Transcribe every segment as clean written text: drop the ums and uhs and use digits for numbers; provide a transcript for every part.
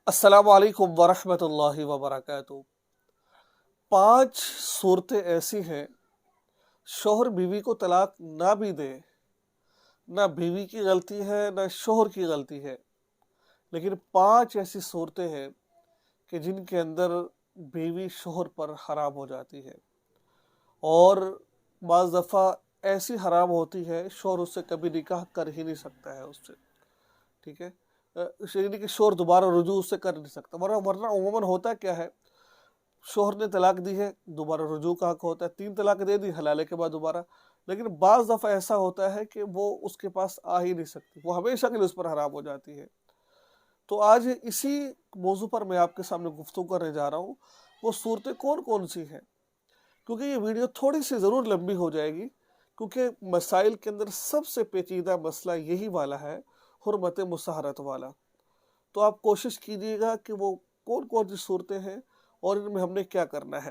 السلام علیکم ورحمۃ اللہ وبرکاتہ۔ 5 صورتیں ایسی ہیں، شوہر بیوی کو طلاق نہ بھی دے، نہ بیوی کی غلطی ہے نہ شوہر کی غلطی ہے، لیکن 5 ایسی صورتیں ہیں کہ جن کے اندر بیوی شوہر پر حرام ہو جاتی ہے، اور بعض دفعہ ایسی حرام ہوتی ہے شوہر اس سے کبھی نکاح کر ہی نہیں سکتا ہے اس سے، ٹھیک ہے، یعنی کہ شوہر دوبارہ رجوع اس سے کر نہیں سکتا، ورنہ عموماً ہوتا کیا ہے، شوہر نے طلاق دی ہے، دوبارہ رجوع کا حق ہوتا ہے، 3 طلاق دے دی حلالے کے بعد دوبارہ، لیکن بعض دفعہ ایسا ہوتا ہے کہ وہ اس کے پاس آ ہی نہیں سکتی، وہ ہمیشہ کے لیے اس پر حرام ہو جاتی ہے۔ تو آج اسی موضوع پر میں آپ کے سامنے گفتگو کرنے جا رہا ہوں، وہ صورتیں کون کون سی ہیں، کیونکہ یہ ویڈیو تھوڑی سی ضرور لمبی ہو جائے گی، کیونکہ مسائل کے اندر سب سے پیچیدہ مسئلہ یہی والا ہے، حرمت مساہرت والا۔ تو آپ کوشش کیجیے گا کہ وہ کون کون سی صورتیں ہیں اور ان میں ہم نے کیا کرنا ہے۔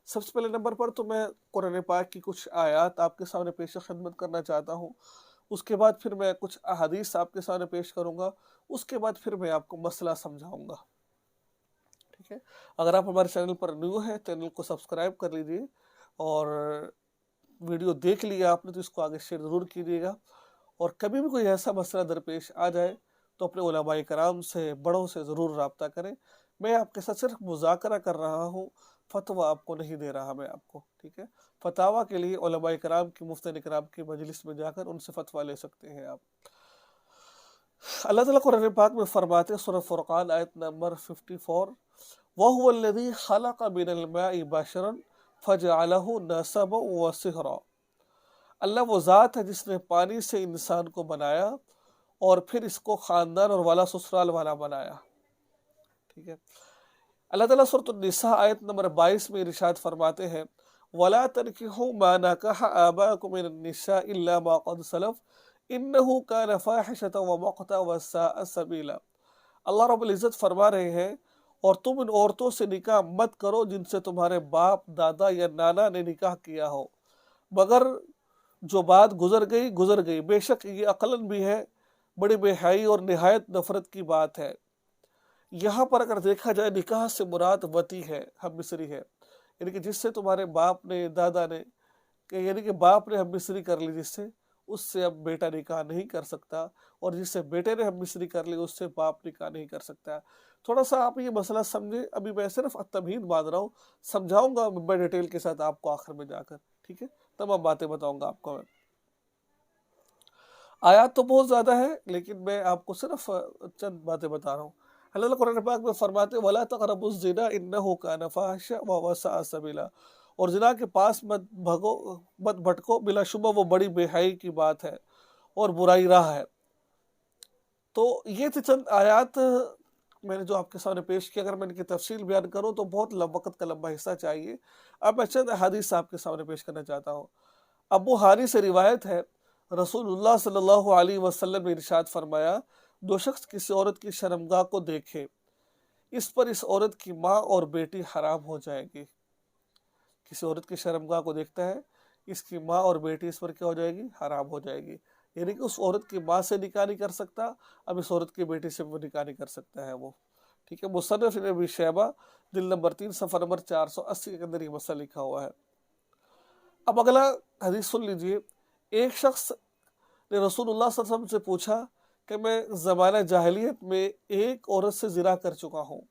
سب سے پہلے نمبر پر تو میں قرآن پاک کی کچھ آیات آپ کے سامنے پیش خدمت کرنا چاہتا ہوں، اس کے بعد پھر میں کچھ احادیث آپ کے سامنے پیش کروں گا، اس کے بعد پھر میں آپ کو مسئلہ سمجھاؤں گا، ٹھیک ہے۔ اگر آپ ہمارے چینل پر نیو ہیں، چینل کو سبسکرائب کر لیجیے، اور ویڈیو دیکھ لیا آپ نے تو اس کو آگے شیئر ضرور کیجیے گا، اور کبھی بھی کوئی ایسا مسئلہ درپیش آ جائے تو اپنے علماء کرام سے، بڑوں سے ضرور رابطہ کریں۔ میں آپ کے ساتھ صرف مذاکرہ کر رہا ہوں، فتویٰ آپ کو نہیں دے رہا میں آپ کو، ٹھیک ہے۔ فتاویٰ کے لیے علماء کرام کی، مفتیان کرام کی مجلس میں جا کر ان سے فتویٰ لے سکتے ہیں آپ۔ اللہ تعالیٰ قرآن پاک میں فرماتے ہیں، سورہ فرقان آیت نمبر 54، وَهُوَ الَّذِي خَلَقَ مِنَ الْمَاءِ بَشَرًا فَجَعَلَهُ نَسَبًا وَصِهْرًا۔ اللہ وہ ذات ہے جس نے پانی سے انسان کو بنایا اور پھر اس کو خاندان اور والا سسرال والا بنایا، ٹھیک ہے۔ اللہ تعالیٰ سورۃ النساء آیت نمبر 22 میں ارشاد فرماتے ہیں، وَلَا تَنكِحُوا مَا نَكَحَ آبَاؤُكُم مِّنَ النِّسَاءِ إِلَّا مَا قَدْ سَلَفَ إِنَّهُ كَانَ فَاحِشَةً وَمَقْتًا وَسَاءَ سَبِيلًا۔ اللہ رب العزت فرما رہے ہیں، اور تم ان عورتوں سے نکاح مت کرو جن سے تمہارے باپ، دادا یا نانا نے نکاح کیا ہو، مگر جو بات گزر گئی، بے شک یہ عقلاً بھی ہے بڑی بے حیائی اور نہایت نفرت کی بات ہے۔ یہاں پر اگر دیکھا جائے، نکاح سے مراد وطی ہے، ہم مصری ہے، یعنی کہ جس سے تمہارے باپ نے، دادا نے، یعنی کہ باپ نے ہم مصری کر لی جس سے، اس سے اب بیٹا نکاح نہیں کر سکتا، اور جس سے بیٹے نے ہم مصری کر لی اس سے باپ نکاح نہیں کر سکتا۔ تھوڑا سا آپ یہ مسئلہ سمجھیں، ابھی میں صرف تمہید باندھ رہا ہوں، سمجھاؤں گا میں ڈیٹیل کے ساتھ آپ کو آخر میں جا کر، ٹھیک ہے، تمام باتیں بتاؤں گا آپ کو میں۔ آیات تو بہت زیادہ ہے، لیکن میں آپ کو صرف چند باتیں بتا رہا ہوں۔ اللہ قرآن پاک میں فرماتے ہیں، وَلَا تَقْرَبُوا الزِّنَا إِنَّهُ كَانَ فَاحِشًا وَسَاءَ سَبِيلًا، اور زنا کے پاس مت بھٹکو، بلا شبہ وہ بڑی بے حیائی کی بات ہے اور برائی راہ ہے۔ تو یہ تھے چند آیات میں نے جو آپ کے سامنے پیش کیا۔ اگر میں ان کی تفصیل بیان کروں تو بہت وقت کا لمبا حصہ چاہیے۔ اب میں چند حدیث آپ کے سامنے پیش کرنا چاہتا ہوں۔ ابو حانی سے روایت ہے، رسول اللہ صلی اللہ علیہ وسلم نے ارشاد فرمایا، دو شخص کسی عورت کی شرمگاہ کو دیکھے، اس پر اس عورت کی ماں اور بیٹی حرام ہو جائے گی۔ کسی عورت کی شرمگاہ کو دیکھتا ہے، اس کی ماں اور بیٹی اس پر کیا ہو جائے گی؟ حرام ہو جائے گی، یعنی کہ اس عورت کی ماں سے نکاح نہیں کر سکتا، اب اس عورت کی بیٹی سے وہ نکاح نہیں کر سکتا ہے وہ، ٹھیک ہے۔ مصنف ابن ابی شیبہ جلد نمبر 3 صفحہ نمبر 480 کے اندر یہ مسئلہ لکھا ہوا ہے۔ اب اگلا حدیث سن لیجئے۔ ایک شخص نے رسول اللہ صلی اللہ علیہ وسلم سے پوچھا کہ میں زمانہ جاہلیت میں ایک عورت سے زنا کر چکا ہوں،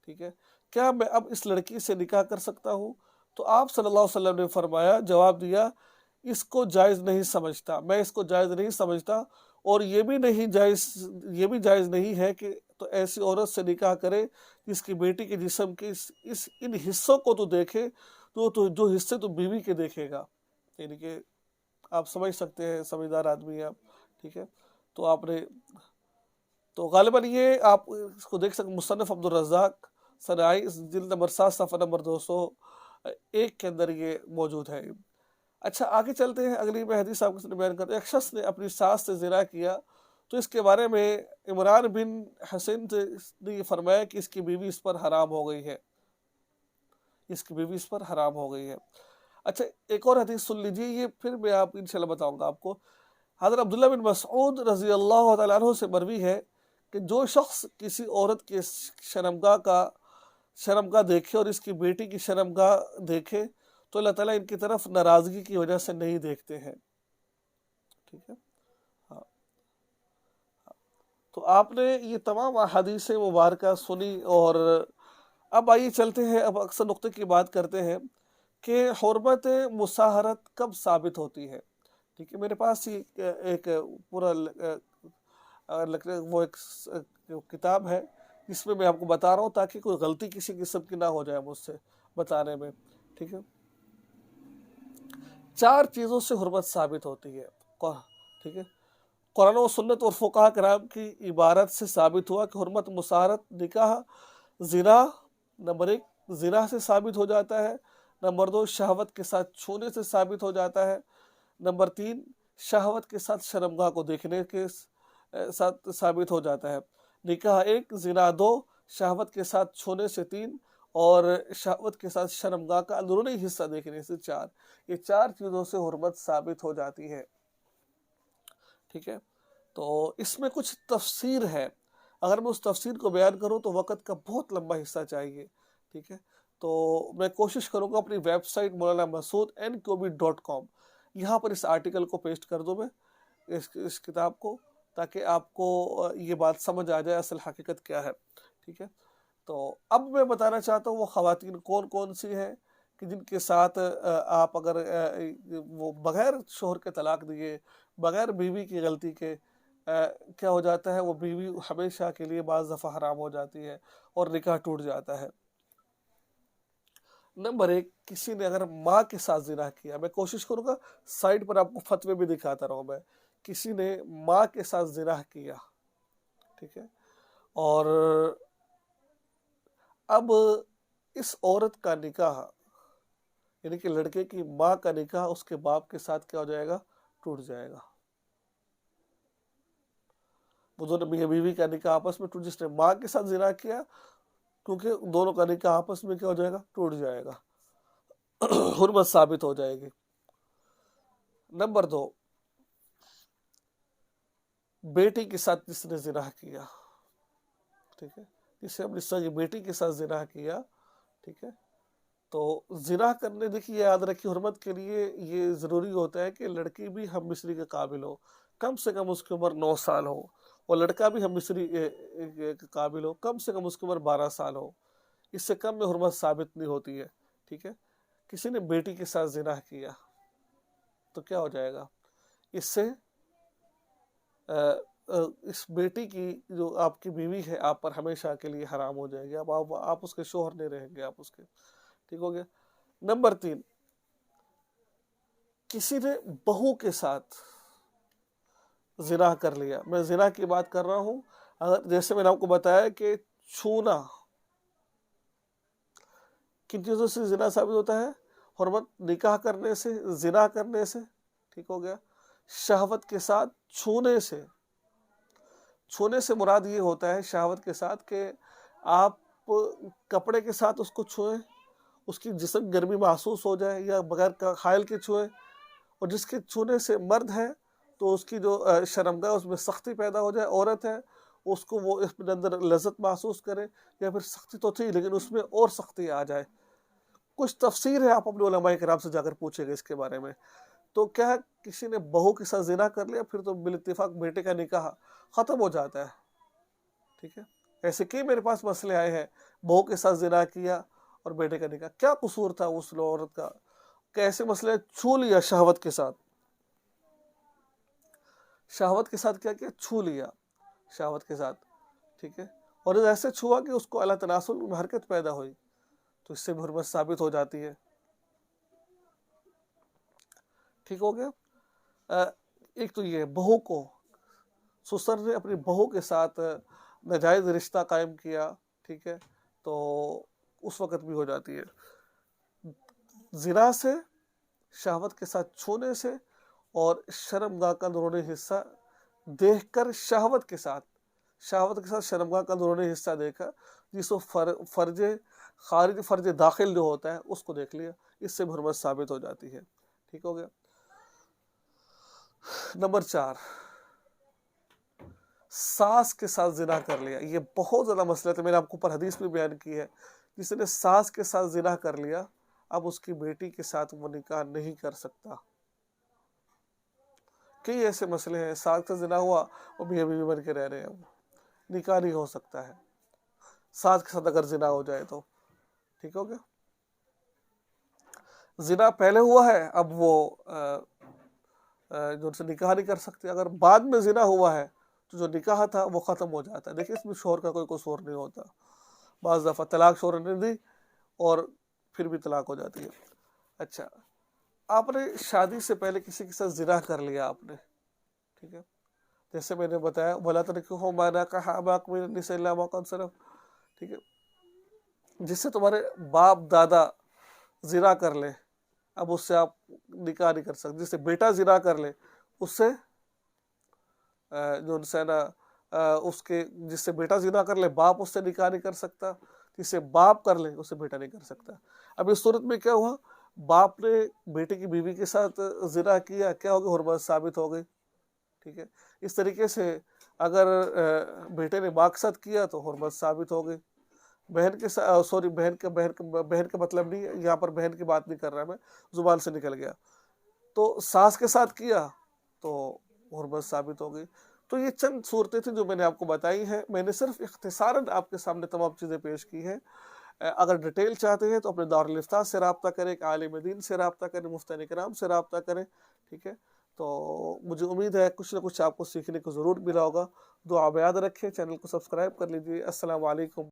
ٹھیک ہے، کیا میں اب اس لڑکی سے نکاح کر سکتا ہوں؟ تو آپ صلی اللہ علیہ وسلم نے فرمایا، جواب دیا، اس کو جائز نہیں سمجھتا، میں اس کو جائز نہیں سمجھتا، اور یہ بھی جائز نہیں ہے کہ تو ایسی عورت سے نکاح کرے جس کی بیٹی کے جسم کے ان حصوں کو تو دیکھے تو جو حصے تو بیوی کے دیکھے گا، یعنی کہ آپ سمجھ سکتے ہیں، سمجھدار آدمی ہیں آپ، ٹھیک ہے۔ تو آپ نے تو غالباً یہ آپ اس کو دیکھ سکتے، مصنف عبد الرزاق صنعائی جلد نمبر 7 صفحہ نمبر 201 کے اندر یہ موجود ہے۔ اچھا آگے چلتے ہیں، اگلی میں حدیث آپ کے سامنے بیان کرتے ہیں۔ ایک شخص نے اپنی ساس سے زنا کیا تو اس کے بارے میں عمران بن حسین نے یہ فرمایا کہ اس کی بیوی اس پر حرام ہو گئی ہے، اس کی بیوی اس پر حرام ہو گئی ہے۔ اچھا ایک اور حدیث سن لیجیے، یہ پھر میں آپ انشاءاللہ بتاؤں گا آپ کو۔ حضرت عبداللہ بن مسعود رضی اللہ تعالیٰ عنہ سے مروی ہے کہ جو شخص کسی عورت کے شرمگاہ دیکھے اور اس کی بیٹی کی شرمگاہ دیکھے تو اللہ تعالیٰ ان کی طرف ناراضگی کی وجہ سے نہیں دیکھتے ہیں. ٹھیک ہے. ہاں. تو آپ نے یہ تمام احادیث مبارکہ سنی، اور اب آئیے چلتے ہیں، اب اکثر نقطے کی بات کرتے ہیں کہ حرمت مصاہرت کب ثابت ہوتی ہے. ٹھیک ہے. میرے پاس ایک پورا وہ ایک کتاب ہے جس میں آپ کو بتا رہا ہوں تاکہ کوئی غلطی کسی قسم کی نہ ہو جائے مجھ سے بتانے میں. ٹھیک ہے. 4 چیزوں سے حرمت ثابت ہوتی ہے. ٹھیک ہے. قرآن و سنت اور فقہاء کرام کی عبارت سے ثابت ہوا کہ حرمت مصاہرت نکاح زنا، نمبر 1 زنا سے ثابت ہو جاتا ہے، نمبر 2 شہوت کے ساتھ چھونے سے ثابت ہو جاتا ہے، نمبر 3 شہوت کے ساتھ شرمگاہ کو دیکھنے کے ساتھ ثابت ہو جاتا ہے. نکاح 1، زنا 2، شہوت کے ساتھ چھونے سے 3، اور شہوت کے ساتھ شرمگاہ کا اندرونی حصہ دیکھنے سے 4. یہ 4 چیزوں سے حرمت ثابت ہو جاتی ہے. ٹھیک ہے. تو اس میں کچھ تفسیر ہے، اگر میں اس تفسیر کو بیان کروں تو وقت کا بہت لمبا حصہ چاہیے. ٹھیک ہے. تو میں کوشش کروں گا اپنی ویب سائٹ molanamasudanqb.com یہاں پر اس آرٹیکل کو پیسٹ کر دوں میں، اس کتاب کو، تاکہ آپ کو یہ بات سمجھ آ جائے اصل حقیقت کیا ہے. ٹھیک ہے. تو اب میں بتانا چاہتا ہوں وہ خواتین کون کون سی ہیں کہ جن کے ساتھ آپ اگر وہ بغیر شوہر کے طلاق دیے، بغیر بیوی کی غلطی کے کیا ہو جاتا ہے، وہ بیوی ہمیشہ کے لیے بعض دفعہ حرام ہو جاتی ہے اور نکاح ٹوٹ جاتا ہے. نمبر 1، کسی نے اگر ماں کے ساتھ زنا کیا، میں کوشش کروں گا سائٹ پر آپ کو فتوے بھی دکھاتا رہوں میں، کسی نے ماں کے ساتھ زنا کیا. ٹھیک ہے. اور اب اس عورت کا نکاح، یعنی کہ لڑکے کی ماں کا نکاح اس کے باپ کے ساتھ کیا ہو جائے گا، ٹوٹ جائے گا. وہ دونوں میاں بیوی کا نکاح آپس میں ٹوٹ، جس نے ماں کے ساتھ زنا کیا کیونکہ دونوں کا نکاح آپس میں کیا ہو جائے گا، ٹوٹ جائے گا، حرمت ثابت ہو جائے گی. نمبر 2، بیٹی کے ساتھ جس نے زنا کیا. ٹھیک ہے. جس نے اپنی سگی بیٹی کے ساتھ زنا کیا. ٹھیک ہے. تو زنا کرنے، دیکھیے یاد رکھیے، حرمت کے لیے یہ ضروری ہوتا ہے کہ لڑکی بھی ہم مصری کے قابل ہو، کم سے کم اس کی عمر 9 سال ہو، اور لڑکا بھی ہم مصری کے قابل ہو، کم سے کم اس کی عمر 12 سال ہو. اس سے کم میں حرمت ثابت نہیں ہوتی ہے. ٹھیک ہے. کسی نے بیٹی کے ساتھ زنا کیا تو کیا ہو جائے گا، اس سے اس بیٹی کی جو آپ کی بیوی ہے آپ پر ہمیشہ کے لیے حرام ہو جائے گی. اب آپ اس کے شوہر نہیں رہیں گے، آپ اس کے. ٹھیک ہو گیا. نمبر 3، کسی نے بہو کے ساتھ زنا کر لیا. میں زنا کی بات کر رہا ہوں، اگر جیسے میں نے آپ کو بتایا کہ چھونا کن چیزوں سے زنا ثابت ہوتا ہے، حرمت نکاح کرنے سے، زنا کرنے سے. ٹھیک ہو گیا. شہوت کے ساتھ چھونے سے. چھونے سے مراد یہ ہوتا ہے شہوت کے ساتھ کہ آپ کپڑے کے ساتھ اس کو چھوئیں، اس کی جسم گرمی محسوس ہو جائے، یا بغیر حائل کے چھوئیں، اور جس کے چھونے سے مرد ہے تو اس کی جو شرمگاہ اس میں سختی پیدا ہو جائے، عورت ہے اس کو وہ اس میں اندر لذت محسوس کرے، یا پھر سختی تو تھی لیکن اس میں اور سختی آ جائے. کچھ تفسیر ہے، آپ اپنے علماء کرام سے جا کر پوچھیں گے اس کے بارے میں. تو کیا کسی نے بہو کے ساتھ زنا کر لیا، پھر تو بالاتفاق بیٹے کا نکاح ختم ہو جاتا ہے. ٹھیک ہے. ایسے کئی میرے پاس مسئلے آئے ہیں، بہو کے ساتھ زنا کیا اور بیٹے کا نکاح، کیا قصور تھا اس عورت کا، کیسے مسئلے، چھو لیا شہوت کے ساتھ. شہوت کے ساتھ کیا چھو لیا شہوت کے ساتھ. ٹھیک ہے. اور ایسے چھوا کہ اس کو اللہ تناسل میں حرکت پیدا ہوئی، تو اس سے بھی حرمت ثابت ہو جاتی ہے. ٹھیک ہو گیا. ایک تو یہ بہو کو، سسر نے اپنی بہو کے ساتھ ناجائز رشتہ قائم کیا. ٹھیک ہے. تو اس وقت بھی ہو جاتی ہے. زنا سے، شہوت کے ساتھ چھونے سے، اور شرمگاہ کا اندرونی حصہ دیکھ کر، شہوت کے ساتھ شرمگاہ کا اندرونی حصہ دیکھا، جس کو فرج خارج فرج داخل جو ہوتا ہے اس کو دیکھ لیا، اس سے حرمت ثابت ہو جاتی ہے. ٹھیک ہو گیا. نمبر 4، ساس کے ساتھ زنا کر لیا، یہ بہت زیادہ مسئلہ ہے، میں نے آپ کو اوپر حدیث میں بیان کی ہے، جس نے ساس کے ساتھ زنا کر لیا اب اس کی بیٹی کے ساتھ وہ نکاح نہیں کر سکتا۔ کئی ایسے مسئلے ہیں، ساس کا زنا ہوا وہ میاں بیوی بن کے رہ رہے ہیں، اب نکاح نہیں ہو سکتا ہے ساس کے ساتھ اگر زنا ہو جائے تو، ٹھیک ہو گیا۔ زنا پہلے ہوا ہے اب وہ جو ان سے نکاح نہیں کر سکتے، اگر بعد میں زنا ہوا ہے تو جو نکاح تھا وہ ختم ہو جاتا ہے۔ دیکھیں اس میں شوہر کا کوئی قصور نہیں ہوتا، بعض دفعہ طلاق شوہر نے دی اور پھر بھی طلاق ہو جاتی ہے۔ اچھا، آپ نے شادی سے پہلے کسی کے ساتھ زنا کر لیا آپ نے، ٹھیک ہے، جیسے میں نے بتایا وَلَا تَنكِحُوا مَا نَكَحَ آبَاؤُكُم مِّنَ النِّسَاءِ إِلَّا مَا قَدْ سَلَفَ، ٹھیک ہے، جس سے تمہارے باپ دادا زنا کر لے اب اس سے آپ نکاح نہیں کر سکتے، جس سے بیٹا زنا کر لے اس سے جو ان سے نا اس کے جس سے بیٹا زنا کر لے باپ اس سے نکاح نہیں کر سکتا، جس سے باپ کر لے اس سے بیٹا نہیں کر سکتا۔ اب اس صورت میں کیا ہوا، باپ نے بیٹے کی بیوی کے ساتھ زنا کیا، کیا ہوگی، حرمت ثابت ہو گئی، ٹھیک ہے۔ اس طریقے سے اگر بیٹے نے ماں کے ساتھ کیا تو حرمت ثابت ہو گئی، بہن کے ساتھ سوری بہن کا مطلب نہیں ہے یہاں پر، بہن کی بات نہیں کر رہا میں، زبان سے نکل گیا، تو ساس کے ساتھ کیا تو حرمت ثابت ہو گئی۔ تو یہ چند صورتیں تھیں جو میں نے آپ کو بتائی ہیں، میں نے صرف اختصاراً آپ کے سامنے تمام چیزیں پیش کی ہیں۔ اگر ڈیٹیل چاہتے ہیں تو اپنے دارالفتاء سے رابطہ کریں، ایک عالم دین سے رابطہ کریں، مفتیان کرام سے رابطہ کریں، ٹھیک ہے۔ تو مجھے امید ہے کچھ نہ کچھ آپ کو سیکھنے کو ضرور ملا ہوگا۔ دعا میں یاد رکھیں، چینل کو سبسکرائب کر لیجیے۔ السلام علیکم۔